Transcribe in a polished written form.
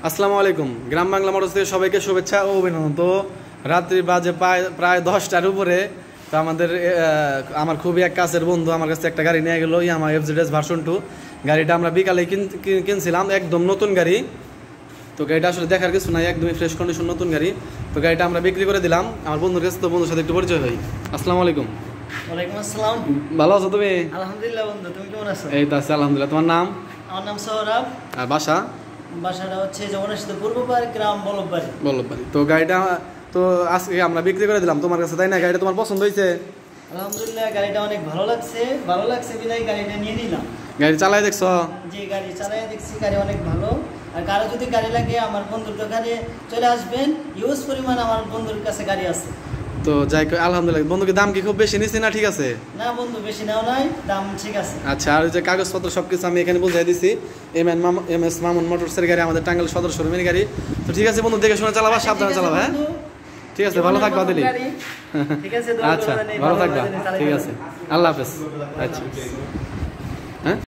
আসসালামু আলাইকুম। গ্রাম বাংলা মোটরস থেকে সবাইকে শুভেচ্ছা ও অভিনন্দন। তো রাত্রি বাজে প্রায় 10টার উপরে। তো আমার খুবই এক কাছের বন্ধু আমার কাছে একটা গাড়ি নিয়ে গেলো, ইয়ামাহা FZS ভার্সন 2 গাড়িটা আমরা বিকালে কিনছিলাম, একদম নতুন গাড়ি। তো গাড়িটা আসলে দেখার কিছু নাই, একদমই ফ্রেশ কন্ডিশন নতুন গাড়ি। তো গাড়িটা আমরা বিক্রি করে দিলাম আমার বন্ধুর কাছে। তো বন্ধুর সাথে একটু পরিচয় হই। আসসালামু আলাইকুম। ওয়ালাইকুম আসসালাম। ভালো আছো তুমি? আলহামদুলিল্লাহ বন্ধু, তুমি কেমন আছো? এই তো আছি আলহামদুলিল্লাহ। তোমার নাম? আমার নাম সৌরভ। আর বাসা? বাসাটা হচ্ছে যমুনাস্থিত পূর্বপাড়, গ্রাম বল্লভবাড়ি। বল্লভবাড়ি। তো গাড়িটা তো আজকে আমরা বিক্রি করে দিলাম তোমার কাছে, তাই না? গাড়িটা তোমার পছন্দ হয়েছে? আলহামদুলিল্লাহ, গাড়িটা অনেক ভালো লাগছে বিধায় গাড়িটা নিয়ে নিলাম। গাড়ি চালাই দেখছো? যে গাড়ি চালাই দেখছি, গাড়ি অনেক ভালো। আর কারো যদি গাড়ি লাগে আমার বন্ধুর দোকানে চলে আসবেন, ইউজ পরিমাণ আমার বন্ধুর কাছে গাড়ি আছে। তো যাই আলহামদুলিল্লাহ। বন্ধুকে দাম কি খুব বেশি নিচ্ছি না? ঠিক আছে না বন্ধু, বেশি নেওয়া নাই, দাম ঠিক আছে। আচ্ছা, আর যে কাগজপত্র সবকিছু আমি এখানে বুঝাই দিছি। MS মামুন মোটরসের গাড়ি, আমাদের টাঙ্গাইল সদর শোরুমের গাড়ি। তো ঠিক আছে বন্ধু, দেখে শুনে চালাবা, সাবধানে চালাবা। হ্যাঁ ঠিক আছে, ভালো থাকবা দিলি। ঠিক আছে, আচ্ছা ভালো থাকবা, ঠিক আছে, আল্লাহ হাফেজ। আচ্ছা।